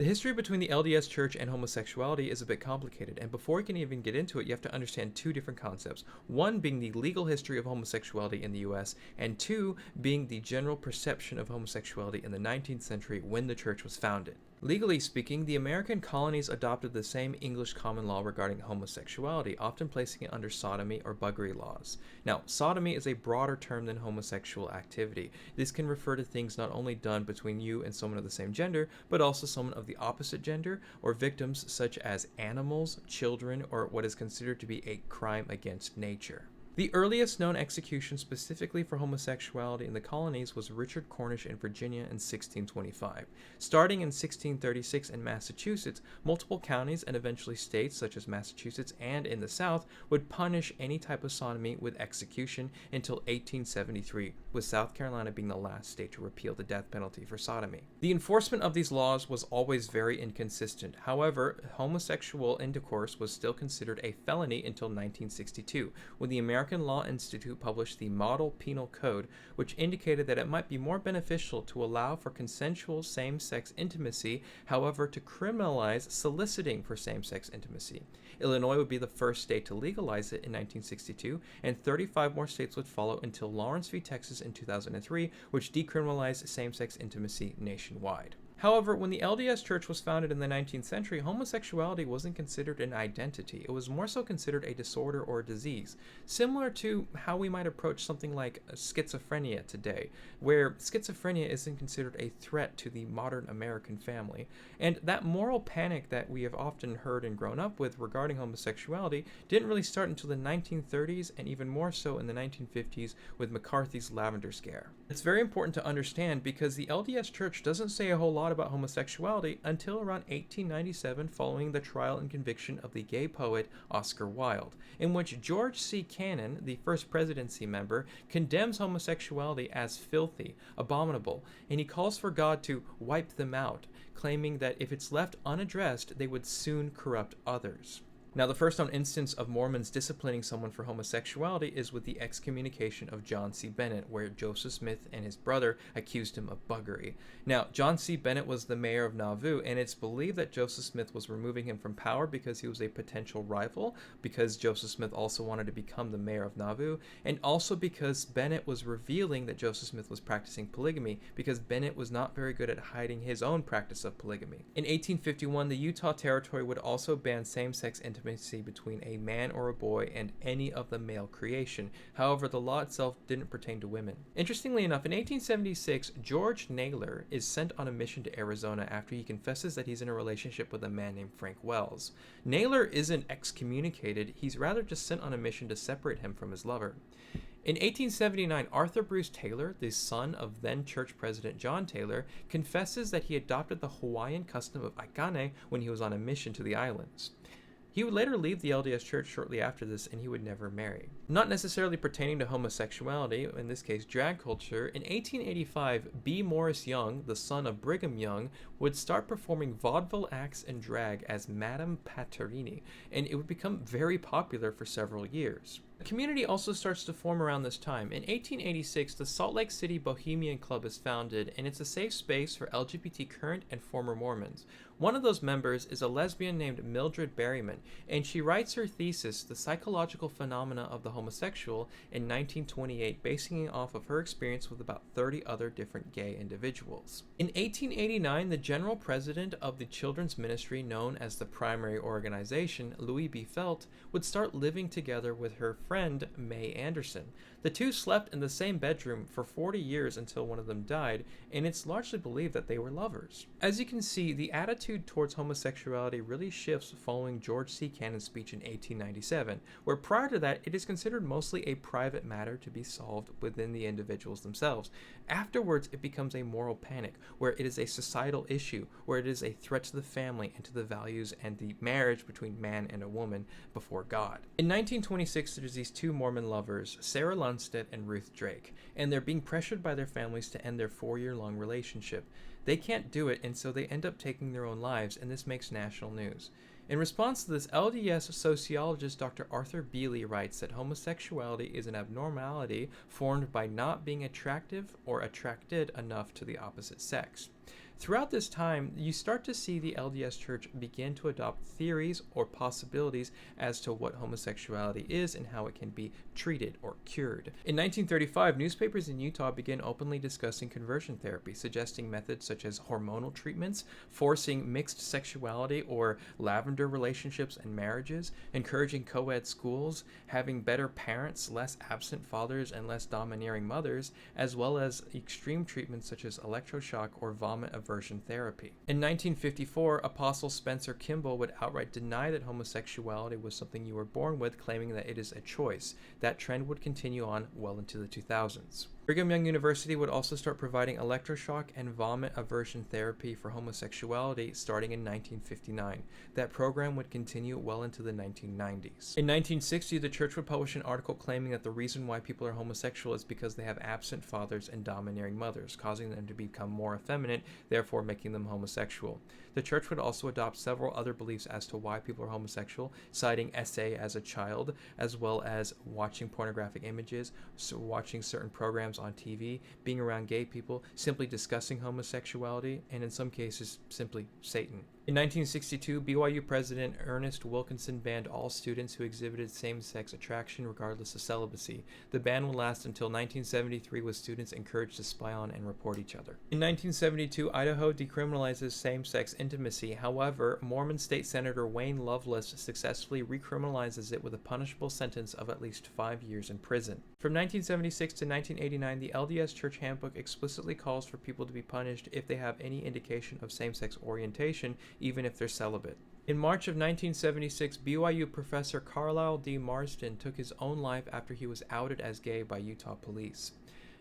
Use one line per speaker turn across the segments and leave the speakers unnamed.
The history between the LDS Church and homosexuality is a bit complicated, and before we can even get into it, you have to understand two different concepts. One being the legal history of homosexuality in the US, and two being the general perception of homosexuality in the 19th century when the church was founded. Legally speaking, the American colonies adopted the same English common law regarding homosexuality, often placing it under sodomy or buggery laws. Now, sodomy is a broader term than homosexual activity. This can refer to things not only done between you and someone of the same gender, but also someone of the opposite gender, or victims such as animals, children, or what is considered to be a crime against nature. The earliest known execution specifically for homosexuality in the colonies was Richard Cornish in Virginia in 1625. Starting in 1636 in Massachusetts, multiple counties and eventually states such as Massachusetts and in the South would punish any type of sodomy with execution until 1873, with South Carolina being the last state to repeal the death penalty for sodomy. The enforcement of these laws was always very inconsistent. However, homosexual intercourse was still considered a felony until 1962, when the American Law Institute published the Model Penal Code, which indicated that it might be more beneficial to allow for consensual same-sex intimacy, however, to criminalize soliciting for same-sex intimacy. Illinois would be the first state to legalize it in 1962, and 35 more states would follow until Lawrence v. Texas in 2003, which decriminalized same-sex intimacy nationwide. However, when the LDS Church was founded in the 19th century, homosexuality wasn't considered an identity. It was more so considered a disorder or a disease, similar to how we might approach something like schizophrenia today, where schizophrenia isn't considered a threat to the modern American family. And that moral panic that we have often heard and grown up with regarding homosexuality didn't really start until the 1930s, and even more so in the 1950s with McCarthy's Lavender Scare. It's very important to understand because the LDS Church doesn't say a whole lot about homosexuality until around 1897, following the trial and conviction of the gay poet Oscar Wilde, in which George C. Cannon, the first presidency member, condemns homosexuality as filthy, abominable, and he calls for God to wipe them out, claiming that if it's left unaddressed, they would soon corrupt others. Now, the first known instance of Mormons disciplining someone for homosexuality is with the excommunication of John C. Bennett, where Joseph Smith and his brother accused him of buggery. Now, John C. Bennett was the mayor of Nauvoo, and it's believed that Joseph Smith was removing him from power because he was a potential rival, because Joseph Smith also wanted to become the mayor of Nauvoo, and also because Bennett was revealing that Joseph Smith was practicing polygamy, because Bennett was not very good at hiding his own practice of polygamy. In 1851, the Utah Territory would also ban same-sex intimacy between a man or a boy and any of the male creation. However, the law itself didn't pertain to women. Interestingly enough, in 1876, George Naylor is sent on a mission to Arizona after he confesses that he's in a relationship with a man named Frank Wells. Naylor isn't excommunicated, he's rather just sent on a mission to separate him from his lover. In 1879, Arthur Bruce Taylor, the son of then church president John Taylor, confesses that he adopted the Hawaiian custom of aikane when he was on a mission to the islands. He would later leave the LDS Church shortly after this, and he would never marry. Not necessarily pertaining to homosexuality, in this case drag culture, in 1885, B. Morris Young, the son of Brigham Young, would start performing vaudeville acts and drag as Madame Paterini, and it would become very popular for several years. A community also starts to form around this time. In 1886, the Salt Lake City Bohemian Club is founded, and it's a safe space for LGBT current and former Mormons. One of those members is a lesbian named Mildred Berryman, and she writes her thesis, The Psychological Phenomena of the Homosexual, in 1928, basing it off of her experience with about 30 other different gay individuals. In 1889, the general president of the children's ministry known as the Primary Organization, Louis B. Felt, would start living together with her friend May Anderson. The two slept in the same bedroom for 40 years until one of them died, and it's largely believed that they were lovers. As you can see, the attitude towards homosexuality really shifts following George C. Cannon's speech in 1897, where prior to that it is considered mostly a private matter to be solved within the individuals themselves. Afterwards, it becomes a moral panic, where it is a societal issue, where it is a threat to the family and to the values and the marriage between man and a woman before God. In 1926, there's these two Mormon lovers, Sarah Lundstedt and Ruth Drake, and they're being pressured by their families to end their 4-year-long relationship. They can't do it, and so they end up taking their own lives, and this makes national news. In response to this, LDS sociologist Dr. Arthur Bealey writes that homosexuality is an abnormality formed by not being attractive or attracted enough to the opposite sex. Throughout this time, you start to see the LDS Church begin to adopt theories or possibilities as to what homosexuality is and how it can be treated or cured. In 1935, newspapers in Utah began openly discussing conversion therapy, suggesting methods such as hormonal treatments, forcing mixed sexuality or lavender relationships and marriages, encouraging co-ed schools, having better parents, less absent fathers, and less domineering mothers, as well as extreme treatments such as electroshock or vomit aversion therapy. In 1954, Apostle Spencer Kimball would outright deny that homosexuality was something you were born with, claiming that it is a choice. That trend would continue on well into the 2000s. Brigham Young University would also start providing electroshock and vomit aversion therapy for homosexuality starting in 1959. That program would continue well into the 1990s. In 1960, the church would publish an article claiming that the reason why people are homosexual is because they have absent fathers and domineering mothers, causing them to become more effeminate, therefore making them homosexual. The church would also adopt several other beliefs as to why people are homosexual, citing SA as a child, as well as watching pornographic images, so watching certain programs on TV, being around gay people, simply discussing homosexuality, and in some cases, simply Satan. In 1962, BYU President Ernest Wilkinson banned all students who exhibited same-sex attraction regardless of celibacy. The ban would last until 1973, with students encouraged to spy on and report each other. In 1972, Idaho decriminalizes same-sex intimacy. However, Mormon State Senator Wayne Loveless successfully recriminalizes it with a punishable sentence of at least 5 years in prison. From 1976 to 1989, the LDS Church Handbook explicitly calls for people to be punished if they have any indication of same-sex orientation, even if they're celibate. In March of 1976, BYU professor Carlisle D. Marsden took his own life after he was outed as gay by Utah police.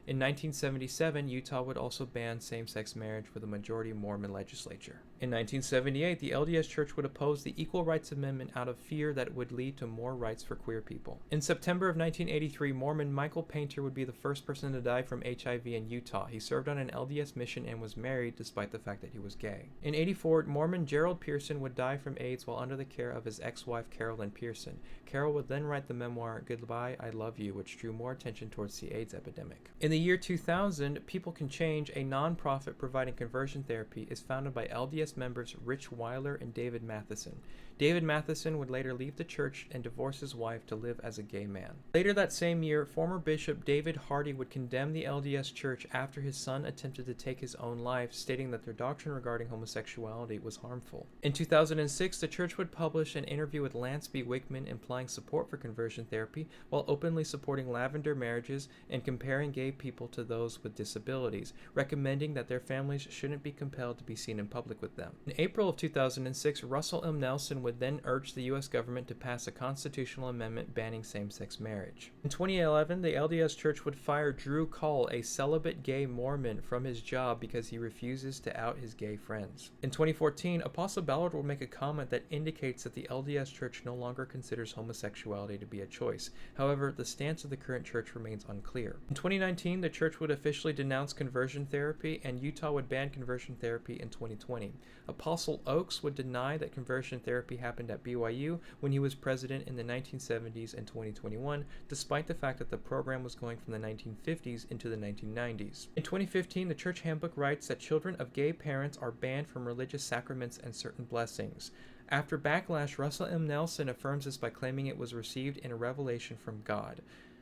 In 1977, Utah would also ban same-sex marriage with a majority Mormon legislature. In 1978, the LDS Church would oppose the Equal Rights Amendment out of fear that it would lead to more rights for queer people. In September of 1983, Mormon Michael Painter would be the first person to die from HIV in Utah. He served on an LDS mission and was married despite the fact that he was gay. In 1984, Mormon Gerald Pearson would die from AIDS while under the care of his ex-wife Carolyn Pearson. Carol would then write the memoir Goodbye, I Love You, which drew more attention towards the AIDS epidemic. In the year 2000, People Can Change, a non-profit providing conversion therapy, is founded by LDS members Rich Weiler and David Matheson. David Matheson would later leave the church and divorce his wife to live as a gay man. Later that same year, former Bishop David Hardy would condemn the LDS Church after his son attempted to take his own life, stating that their doctrine regarding homosexuality was harmful. In 2006, the church would publish an interview with Lance B. Wickman implying support for conversion therapy while openly supporting lavender marriages and comparing gay people to those with disabilities, recommending that their families shouldn't be compelled to be seen in public with them. In April of 2006, Russell M. Nelson would then urge the U.S. government to pass a constitutional amendment banning same-sex marriage. In 2011, the LDS Church would fire Drew Call, a celibate gay Mormon, from his job because he refuses to out his gay friends. In 2014, Apostle Ballard will make a comment that indicates that the LDS Church no longer considers homosexuality to be a choice. However, the stance of the current church remains unclear. In 2019, the church would officially denounce conversion therapy, and Utah would ban conversion therapy in 2020. Apostle Oaks would deny that conversion therapy happened at BYU when he was president in the 1970s and 2021, despite the fact that the program was going from the 1950s into the 1990s. In 2015, the church handbook writes that children of gay parents are banned from religious sacraments and certain blessings. After backlash, Russell M. Nelson affirms this by claiming it was received in a revelation from God.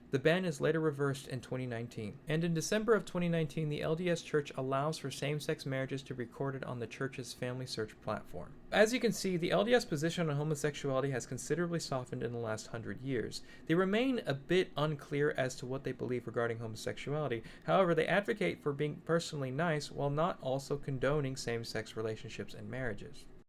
The ban is later reversed in 2019. And in December of 2019, the LDS Church allows for same-sex marriages to be recorded on the church's Family Search platform. As you can see, the LDS position on homosexuality has considerably softened in the last 100 years. They remain a bit unclear as to what they believe regarding homosexuality. However, they advocate for being personally nice while not also condoning same-sex relationships and marriages.